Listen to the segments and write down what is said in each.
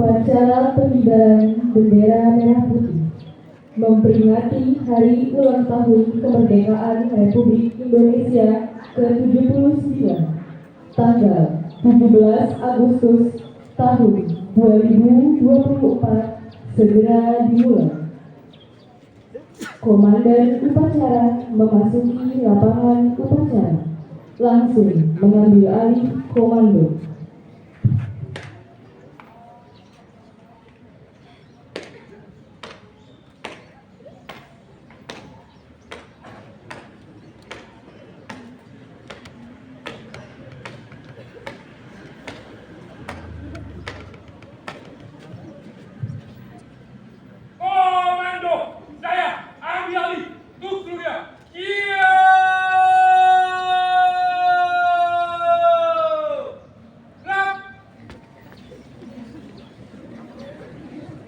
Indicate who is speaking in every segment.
Speaker 1: Upacara pengibaran bendera merah putih memperingati Hari Ulang Tahun Kemerdekaan Republik Indonesia ke-79 tanggal 17 Agustus tahun 2024 segera dimulai. Komandan upacara memasuki lapangan upacara, langsung mengambil alih komando.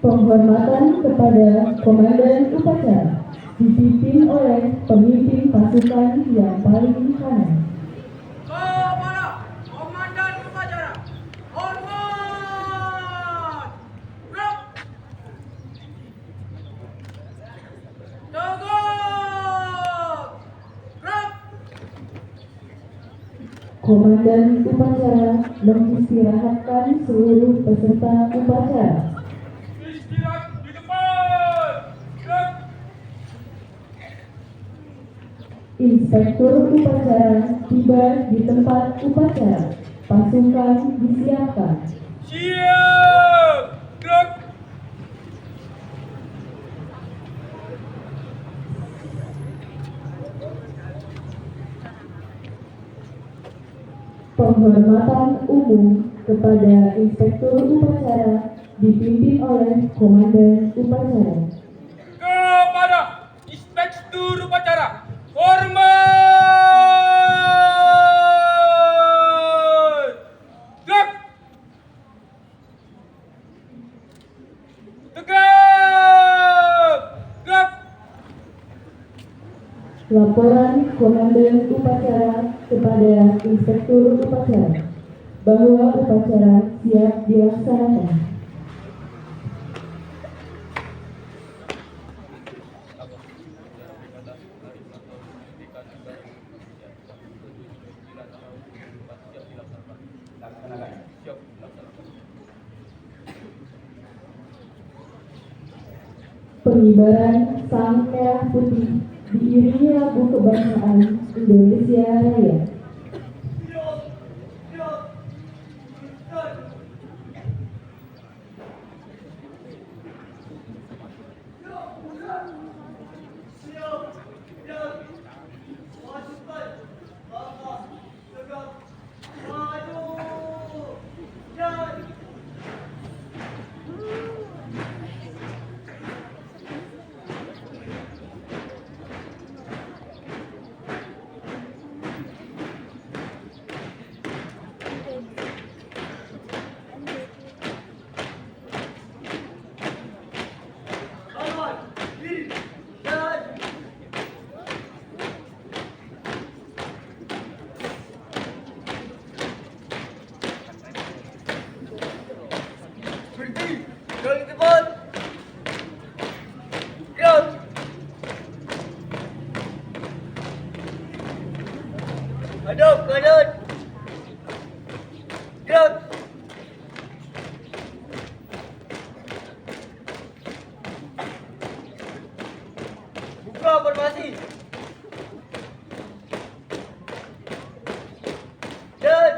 Speaker 1: Penghormatan kepada Komandan Upacara dipimpin oleh pemimpin pasukan yang paling kanan.
Speaker 2: Kepada Komandan Upacara, hormat! Gerak! Tegak! Gerak!
Speaker 1: Komandan Upacara mengistirahatkan seluruh peserta upacara.
Speaker 2: Istirahat di depan! Gerak!
Speaker 1: Inspektur upacara tiba di tempat upacara. Pasukan disiapkan.
Speaker 2: Siap! Gerak!
Speaker 1: Penghormatan umum kepada Inspektur upacara dipimpin oleh Komandan upacara.
Speaker 2: Kepada Inspektur Upacara, hormat! Gerak! Tegak! Gerak!
Speaker 1: Laporan Komandan upacara kepada Inspektur upacara bahwa upacara siap dilaksanakan. Pengibaran Sang Merah Putih diiringi lagu kebangsaan Indonesia Raya.
Speaker 2: Berhenti! Jalan cepat! Gerak! Hadap kanan! Gerak! Buka formasi! Dan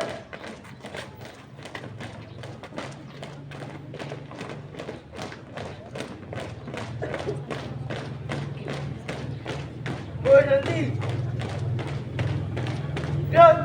Speaker 2: berhenti! Gerak!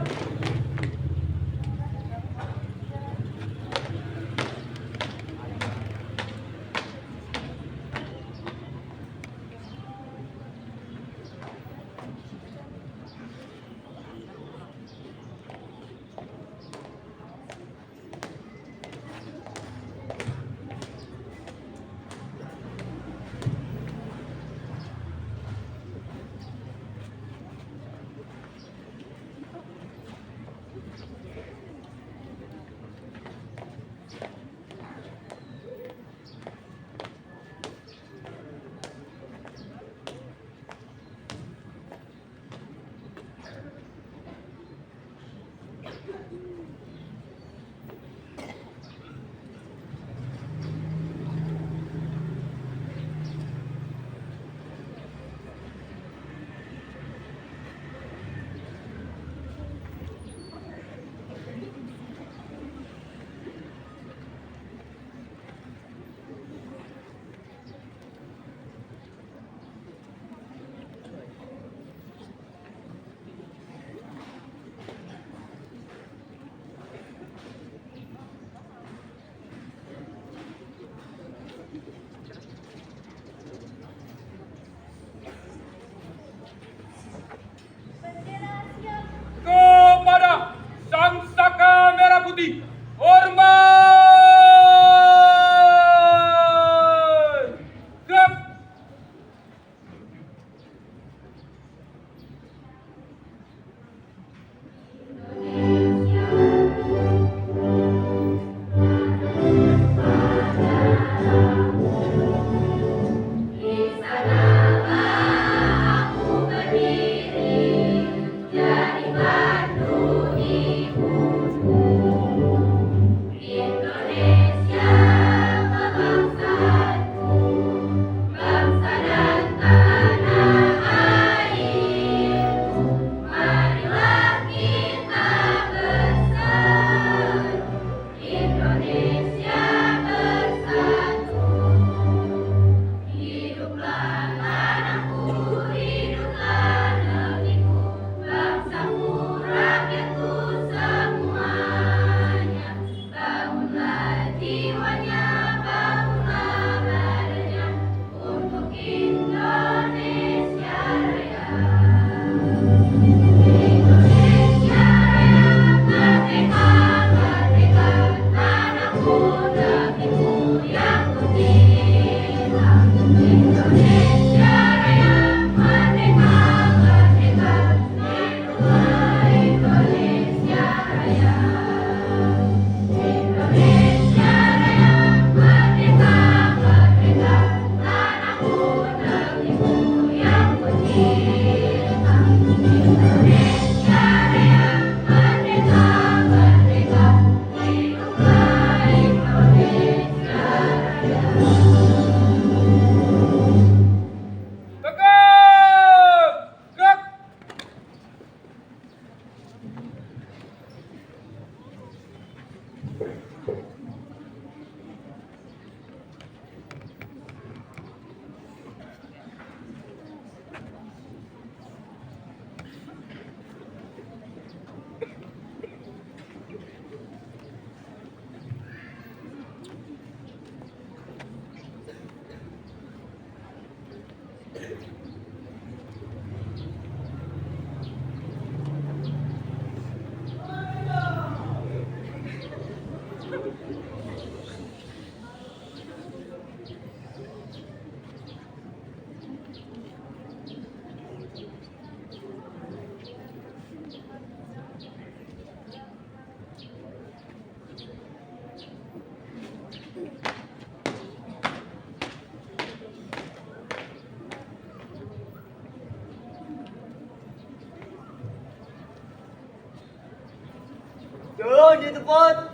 Speaker 2: Turun di tempat.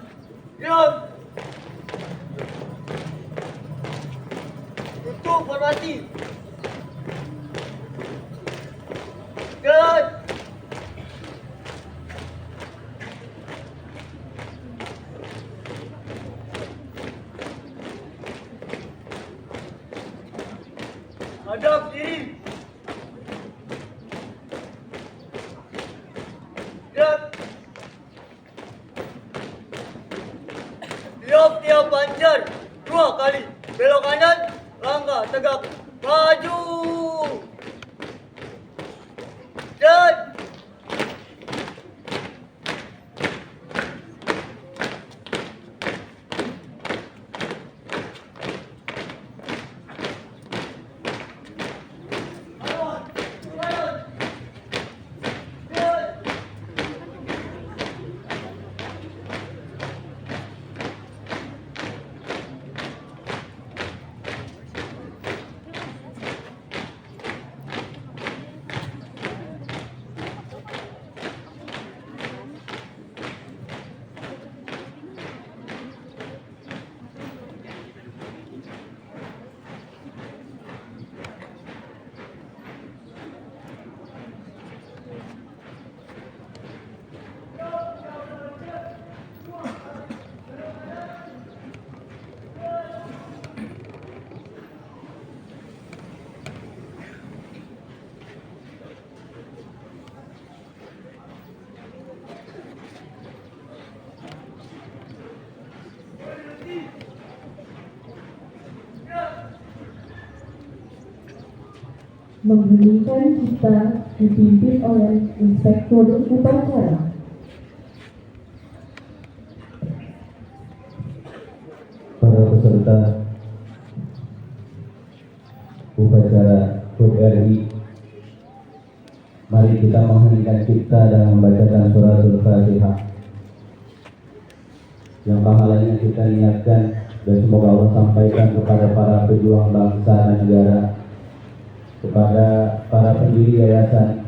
Speaker 2: Diam. Tutup formasi. Jalan. Hadap diri. Gerak. Tiap-tiap pancar 2 kali. Belok kanan, langkah tegak. Maju. Dan lawan, lawan. Dan
Speaker 1: Mengheningkan cipta dipimpin oleh Inspektur Upacara.
Speaker 3: Para peserta upacara HUT RI, mari kita mengheningkan cipta dan membacakan suratul Fatihah. Yang pahalanya kita niatkan dan semoga Allah sampaikan kepada para pejuang bangsa dan negara, kepada para pendiri yayasan,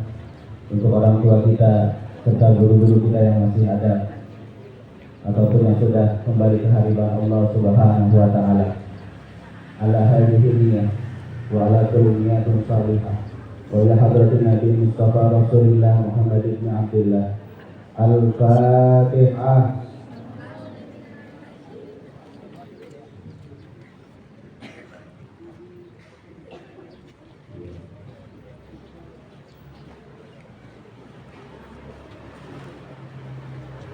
Speaker 3: untuk orang tua kita serta guru-guru kita yang masih ada ataupun yang sudah kembali ke hadirat Allah Subhanahu wa taala. Ala hadhihi niyah wa ala kulli niyatin salihah. Wa ila hadratin Nabi Mustafa Rasulullah Muhammad ibn Abdullah. Al-Fatihah.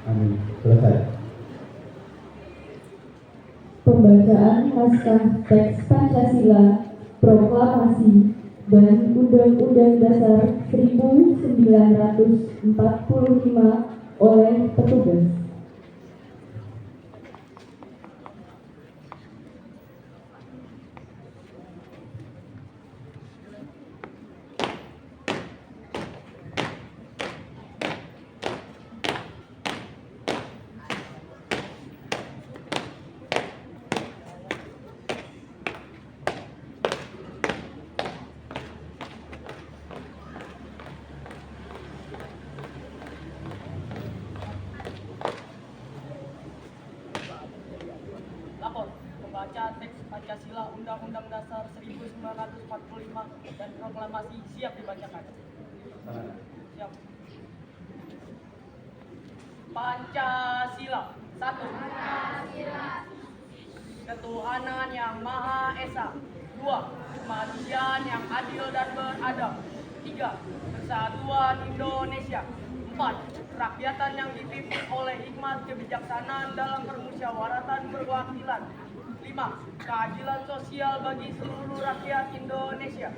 Speaker 3: Amin. Selesai.
Speaker 1: Pembacaan naskah teks Pancasila, Proklamasi, dan Undang-Undang Dasar 1945 oleh petugas.
Speaker 4: Lapor, membaca teks Pancasila, Undang-Undang Dasar 1945 dan Proklamasi siap dibacakan. Siap. Pancasila. 1. Ketuhanan yang Maha Esa. 2. Kemanusiaan yang adil dan beradab. 3. Persatuan Indonesia. 4. Kerakyatan yang dipimpin oleh hikmat kebijaksanaan dalam permusyawaratan perwakilan. 5. Keadilan sosial bagi seluruh rakyat Indonesia.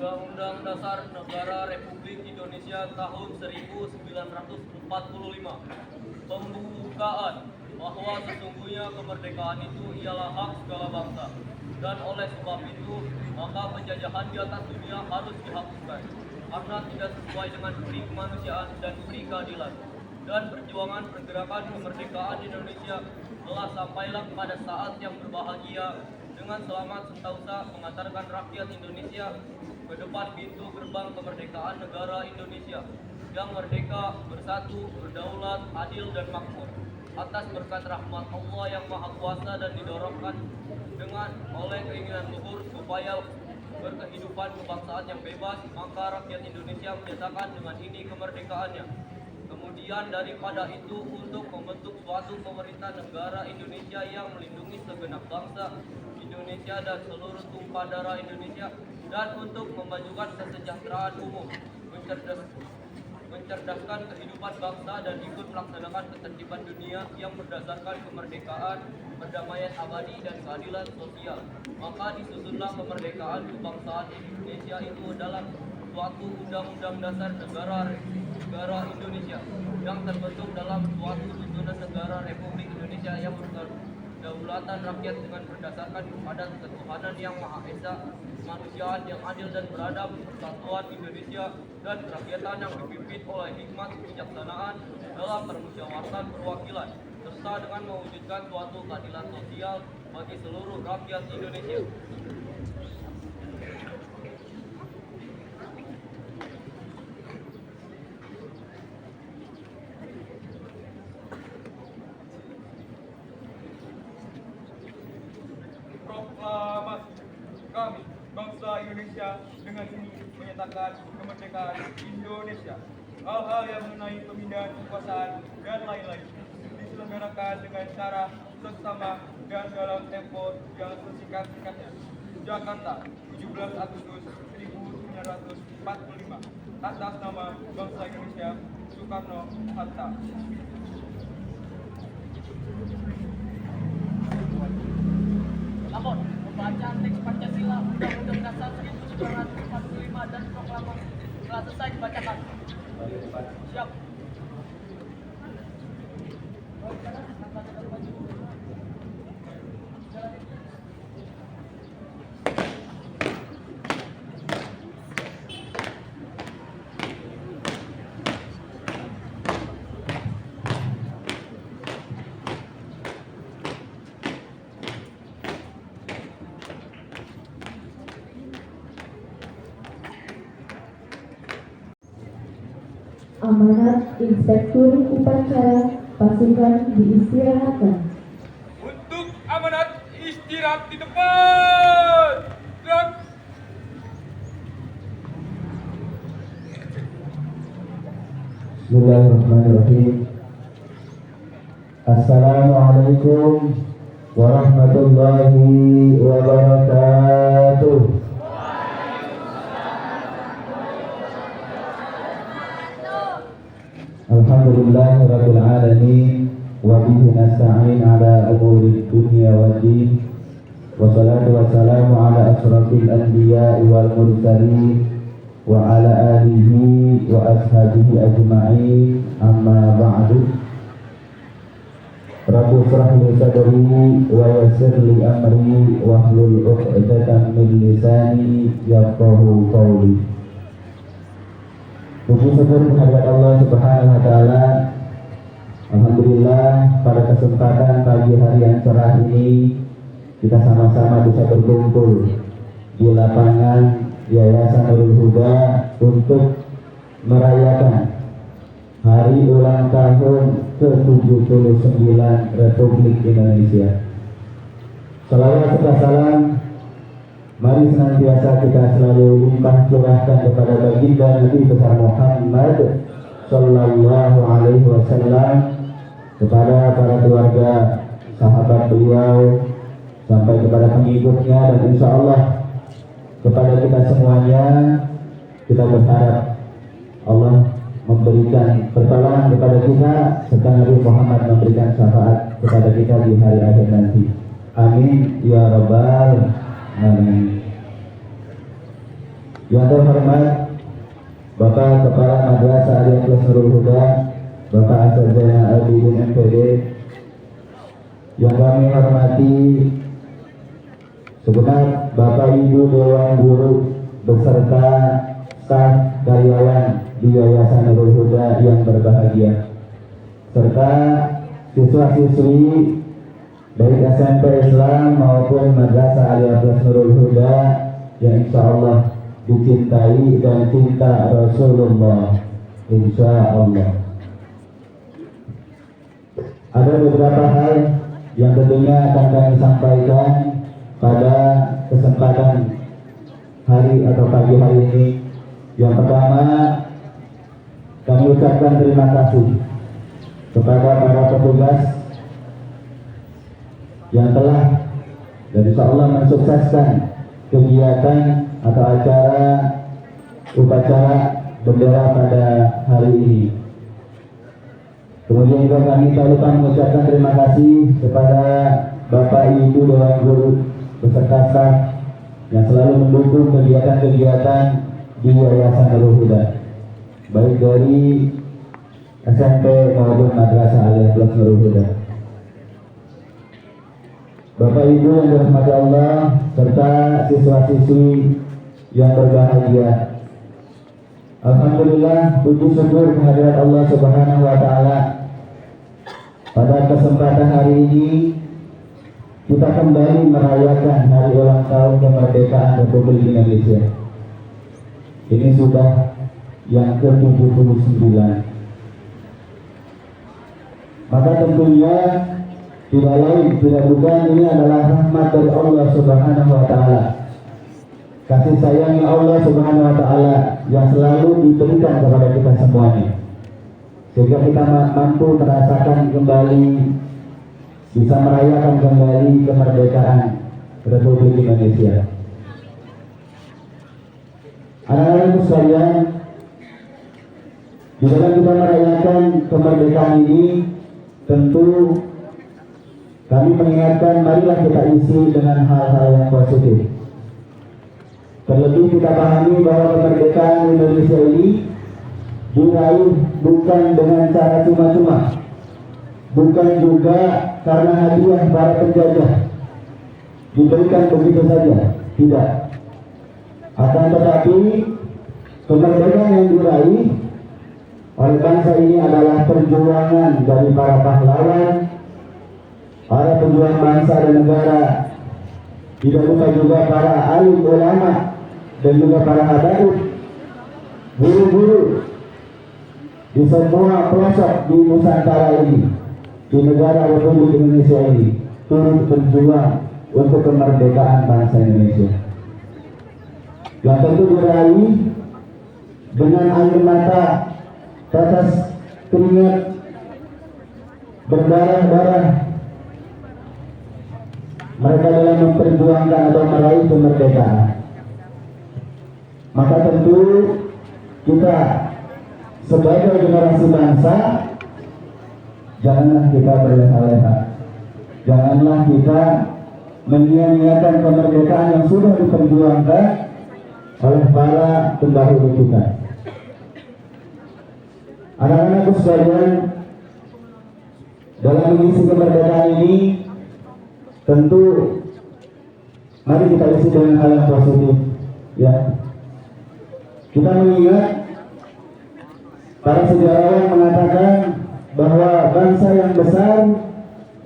Speaker 5: Undang-Undang Dasar Negara Republik Indonesia tahun 1945. Pembukaan bahwa sesungguhnya kemerdekaan itu ialah hak segala bangsa, dan oleh sebab itu maka penjajahan di atas dunia harus dihapuskan karena tidak sesuai dengan peri kemanusiaan dan peri keadilan. dan perjuangan pergerakan kemerdekaan Indonesia telah sampailah pada saat yang berbahagia dengan selamat sentosa mengantarkan rakyat Indonesia ke depan pintu gerbang kemerdekaan negara Indonesia yang merdeka, bersatu, berdaulat, adil dan makmur. Atas berkat rahmat Allah yang Maha Kuasa dan didorongkan oleh keinginan luhur supaya berkehidupan kebangsaan yang bebas, maka rakyat Indonesia menyatakan dengan ini kemerdekaannya. Kemudian daripada itu untuk membentuk suatu pemerintah negara Indonesia yang melindungi segenap bangsa Indonesia dan seluruh tumpah darah Indonesia, dan untuk memajukan kesejahteraan umum, mencerdaskan kehidupan bangsa dan ikut melaksanakan ketertiban dunia yang berdasarkan kemerdekaan, perdamaian abadi dan keadilan sosial. Maka disusunlah kemerdekaan kebangsaan Indonesia itu dalam suatu undang-undang dasar negara Indonesia yang terbentuk dalam suatu susunan negara Republik Indonesia yang berkedaulatan rakyat dengan berdasarkan kepada ketuhanan yang Maha Esa, kemanusiaan yang adil dan beradab, persatuan Indonesia dan kerakyatan yang dipimpin oleh hikmat kebijaksanaan dalam permusyawaratan perwakilan, serta dengan mewujudkan suatu keadilan sosial bagi seluruh rakyat Indonesia.
Speaker 6: Proklamasi. Kami, bangsa Indonesia, dengan ini menyatakan kemerdekaan Indonesia. Hal-hal yang mengenai pemindahan kekuasaan dan lain-lain diselenggarakan dengan cara seksama dan dalam tempo yang sesingkat-singkatnya. Jakarta, 17 Agustus 1945. Atas nama bangsa Indonesia, Soekarno-Hatta.
Speaker 4: Lapor, pembacaan teks Pancasila Undang-Undang Dasar 1945 dan proklamasi telah selesai dibacakan. Siap.
Speaker 1: Amanat Inspektur Upacara Pasukan diistirahatkan.
Speaker 6: Untuk amanat istirahat di depan. Gerak.
Speaker 3: Bismillahirrahmanirrahim. Assalamualaikum warahmatullahi wabarakatuh. Alhamdulillahirabbil alamin wa bihi nasta'in ala umuri dunya waddin. Wassalatu wassalamu ala asrafil anbiya'i wal mursalin wa ala alihi wa ashabihi ajma'in, amma ba'du. Rabbi shrah li sadri wa yassir li amri wahlul 'uqdatam min lisani yafqahu qawli. Puji syukur kehadirat Allah Subhanahu wa taala. Alhamdulillah, pada kesempatan pagi hari yang cerah ini kita sama-sama bisa berkumpul di lapangan Yayasan Nurul Huda untuk merayakan hari ulang tahun ke-79 Republik Indonesia. Salawat serta salam mari senantiasa kita selalu limpah curahkan kepada baginda Nabi besar Muhammad Sallallahu Alaihi Wasallam, kepada para keluarga, sahabat beliau, sampai kepada pengikutnya, dan insya Allah kepada kita semuanya. Kita berharap Allah memberikan pertolongan kepada kita, serta Nabi Muhammad memberikan syafaat kepada kita di hari akhir nanti. Amin ya rabbal alamin. Yang terhormat Bapak Kepala Madrasah Al-Ikhlas Nurul Huda, Bapak Asatidz Abidin MPD. Yang kami hormati segenap Bapak Ibu Dewan Guru beserta staf karyawan di Yayasan Nurul Huda yang berbahagia. serta siswa-siswi baik SMP Islam maupun Madrasah Aliyah Nurul Huda yang insya Allah dicintai dan cinta Rasulullah, insya Allah. Ada beberapa hal yang tentunya akan kami sampaikan pada kesempatan hari atau pagi hari ini. Yang pertama, kami ucapkan terima kasih kepada para petugas yang telah dan insya Allah mensukseskan kegiatan atau acara upacara bendera pada hari ini. Kemudian juga kami tak lupa mengucapkan terima kasih kepada Bapak Ibu Dewan Guru beserta staf yang selalu mendukung kegiatan-kegiatan di Yayasan Nurul Huda, baik dari SMP maupun Madrasah Aliyah Nurul Huda. Bapak Ibu yang dirahmati Allah serta siswa-siswi yang berbahagia, alhamdulillah, puji syukur kehadirat Allah Subhanahu wa taala. Pada kesempatan hari ini kita kembali merayakan hari ulang tahun kemerdekaan Republik Indonesia. Ini sudah yang ke-79. Maka tentunya tidak lain, tidak bukan, ini adalah rahmat dari Allah Subhanahu wa taala. Kasih sayangnya Allah Subhanahu wa taala yang selalu diberikan kepada kita semuanya. Sehingga kita mampu merasakan kembali, bisa merayakan kembali kemerdekaan Republik Indonesia. Anak-anakku sekalian, di dalam kita merayakan kemerdekaan ini, tentu kami mengingatkan, marilah kita isi dengan hal-hal yang positif. Terlebih kita pahami bahwa kemerdekaan Indonesia ini diraih bukan dengan cara cuma-cuma, bukan juga karena hadiah para penjajah diberikan begitu saja, tidak. Akan tetapi kemerdekaan yang diraih oleh bangsa ini adalah perjuangan dari para pahlawan, para pejuang bangsa dan negara. Tidak lupa juga para alim ulama dan juga para habaib, guru-guru di semua pelosok di Nusantara ini, di negara Republik Indonesia ini, turut berjuang untuk kemerdekaan bangsa Indonesia. Yang tentu diraih dengan air mata, tetes keringat, berdarah-darah mereka dalam memperjuangkan atau meraih kemerdekaan. Maka tentu kita sebagai generasi bangsa, janganlah kita berleha-leha, janganlah kita menyia-nyiakan kemerdekaan yang sudah diperjuangkan oleh para pendahulu kita. Anak-anakku sekalian, dalam mengisi kemerdekaan ini, tentu mari kita isi dengan hal yang positif, ya. Kita mengingat para sejarawan mengatakan bahwa bangsa yang besar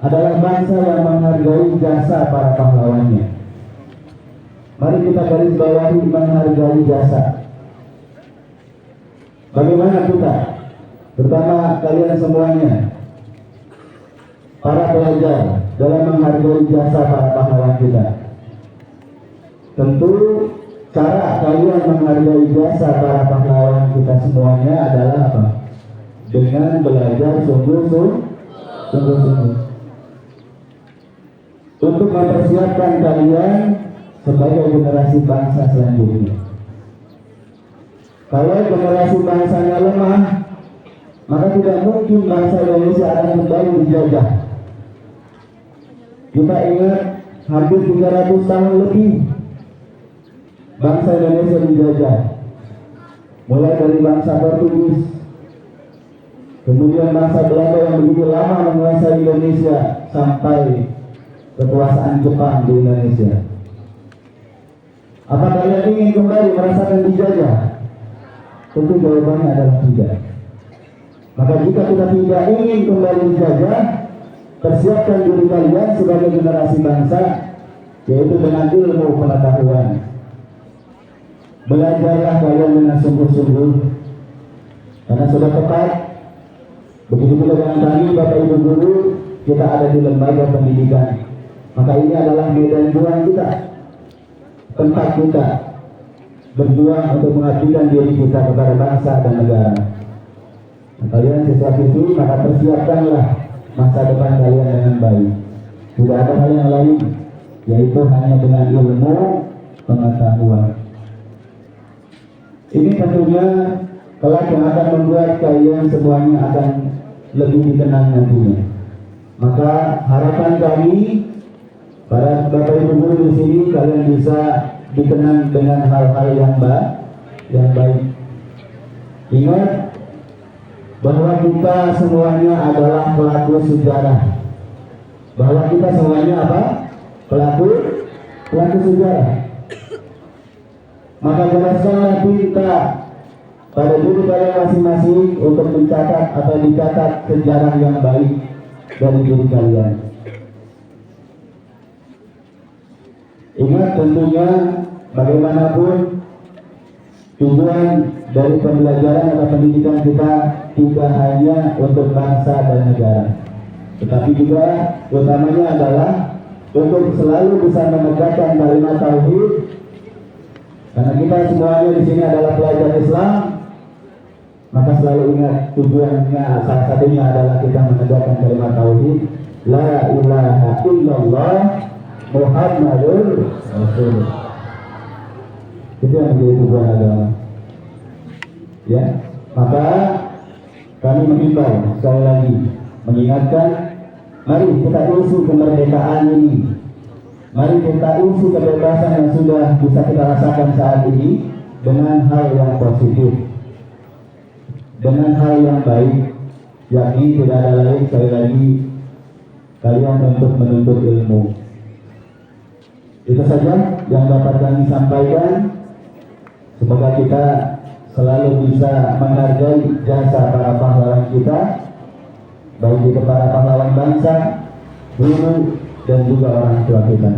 Speaker 3: adalah bangsa yang menghargai jasa para pahlawannya. Mari kita garis bawahi menghargai jasa. Bagaimana kita, terutama kalian semuanya, para pelajar, dalam menghargai jasa para pahlawan kita? Tentu cara kalian menghargai jasa para pahlawan kita semuanya adalah apa? Dengan belajar sungguh-sungguh untuk mempersiapkan kalian sebagai generasi bangsa selanjutnya. Kalau generasi bangsanya lemah, maka tidak mungkin bangsa Indonesia akan kembali dijajah. Kita ingat hampir 300 tahun lebih bangsa Indonesia dijajah, mulai dari bangsa Portugis, kemudian bangsa Belanda yang begitu lama menguasai Indonesia sampai kekuasaan Jepang di Indonesia. Apa kalian ingin kembali merasakan dijajah? Tentu jawabannya adalah tidak. Maka jika kita tidak ingin kembali dijajah, persiapkan diri kalian sebagai generasi bangsa, yaitu dengan ilmu pengetahuan. Belajarlah kalian dengan sungguh-sungguh, karena sudah tepat. Begitu juga dengan kami, Bapak Ibu Guru, kita ada di lembaga pendidikan. Maka ini adalah medan juang kita, tempat kita berjuang untuk mengabdikan diri kita kepada bangsa dan negara. Nah, kalian sesuatu itu, maka persiapkanlah masa depan kalian dengan baik. Tidak ada hal yang lain, yaitu hanya dengan ilmu pengetahuan. Ini tentunya kelak yang akan membuat kalian semuanya akan lebih dikenang nantinya. Maka harapan kami, para Bapak Ibu Guru di sini, kalian bisa dikenang dengan hal-hal yang baik. Ingat bahwa kita semuanya adalah pelaku sejarah. Bahwa kita semuanya apa? Pelaku sejarah. Maka jelaskanlah kita pada diri kalian masing-masing untuk mencatat atau dicatat sejarah yang baik dari diri kalian. Ingat tentunya bagaimanapun tujuan dari pembelajaran atau pendidikan kita tidak hanya untuk bangsa dan negara, tetapi juga utamanya adalah untuk selalu bisa menegakkan kalimat tauhid. Karena kita semuanya di sini adalah pelajar Islam, maka selalu ingat tujuannya salah satunya adalah kita menegakkan kalimat tauhid, la ilaha illallah Muhammadur Rasulullah. Itu yang menjadi tujuan agama. Ya, maka kami mengimbau sekali lagi, mengingatkan, mari kita isi kemerdekaan ini. Mari kita isi kebebasan yang sudah bisa kita rasakan saat ini dengan hal yang positif, dengan hal yang baik, yakni tidak ada lain sekali lagi kalian untuk menuntut ilmu. Itu saja yang dapat kami sampaikan. Semoga kita selalu bisa menghargai jasa para pahlawan kita, baik itu para pahlawan bangsa, guru, dan juga orang tua kita.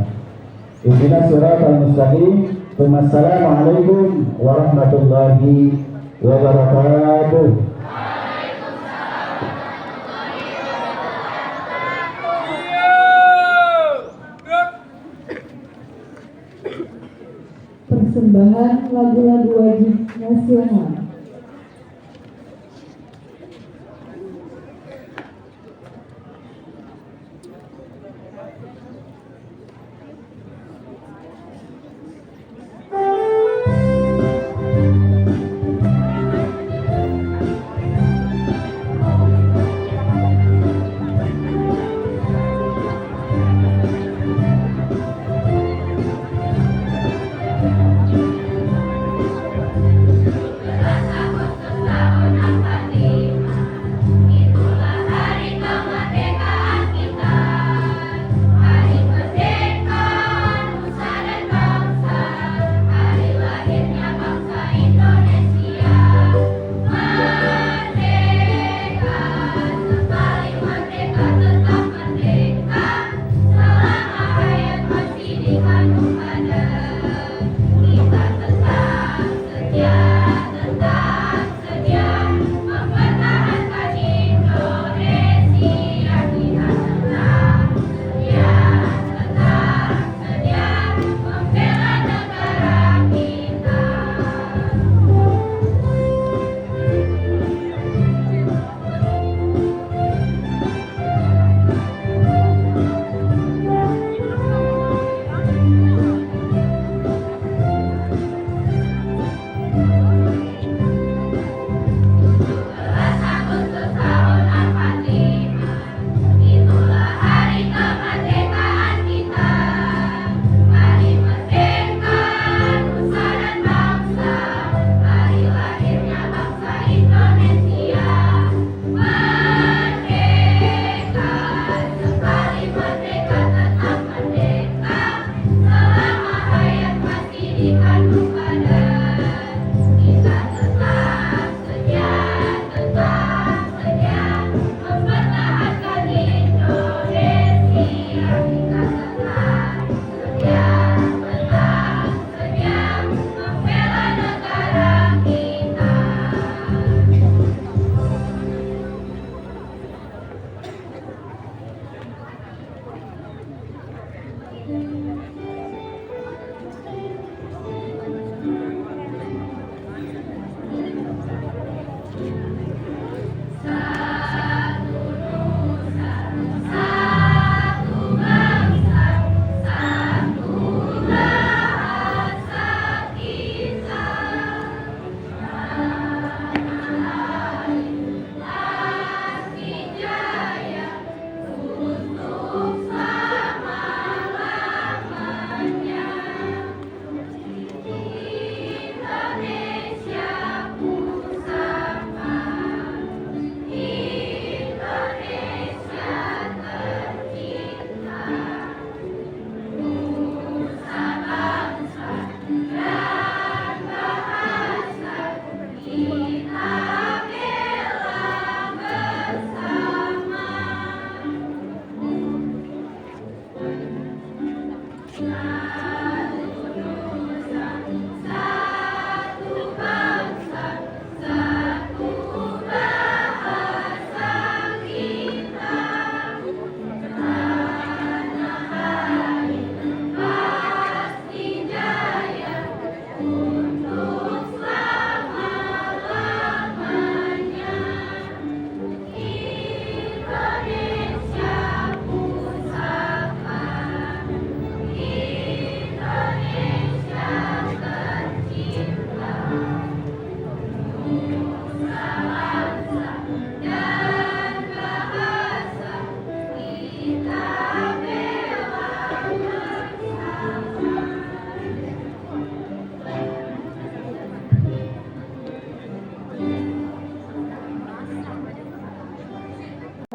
Speaker 3: Ihdinas siratal mustaqim. Wassalamualaikum warahmatullahi wabarakatuh.
Speaker 1: Persembahan lagu-lagu wajib nasional.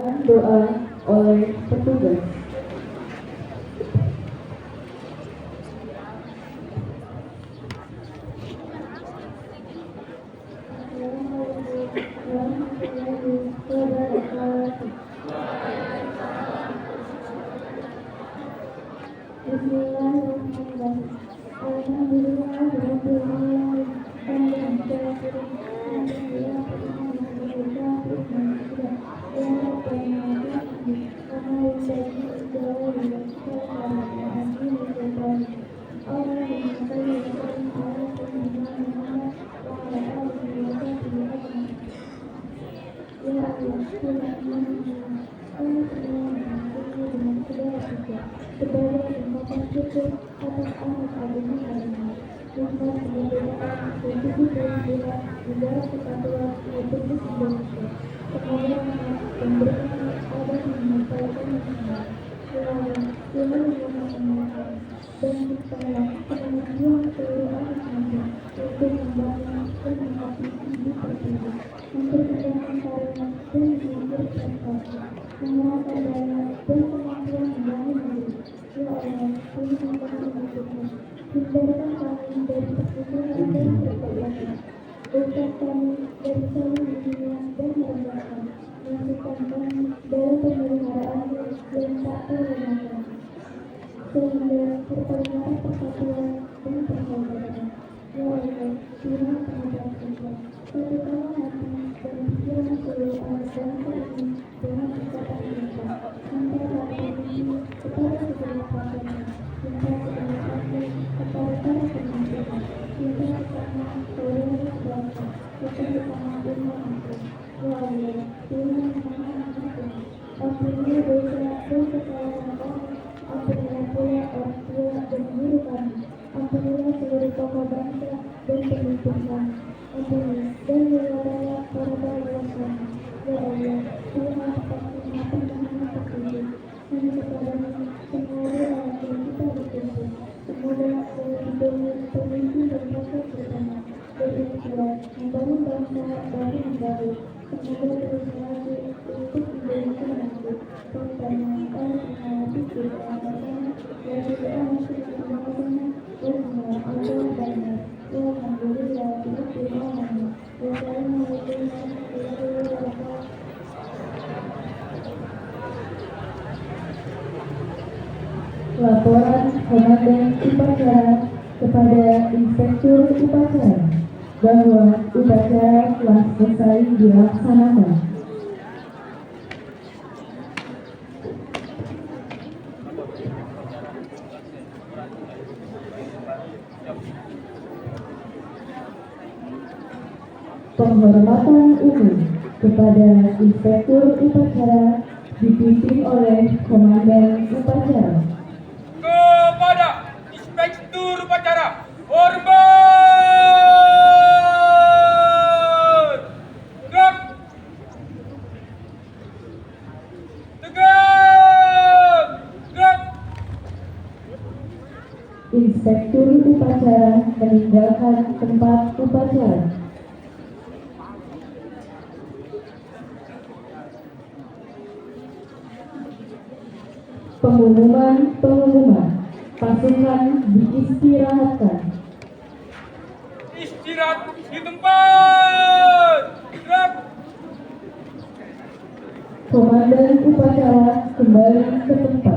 Speaker 1: doa oleh petugas. Laporan Komandan Upacara kepada Inspektur Upacara bahwa upacara telah selesai dilaksanakan. Penghormatan umum kepada Inspektur Upacara dipimpin oleh Komandan Upacara.
Speaker 6: Kepada Inspektur Upacara, hormat! Tegak! Tegak! Tegak!
Speaker 1: Inspektur Upacara meninggalkan tempat upacara. Pengumuman. Pasukan diistirahatkan.
Speaker 6: Istirahat di tempat! Tegak!
Speaker 1: Komandan Upacara kembali ke tempat.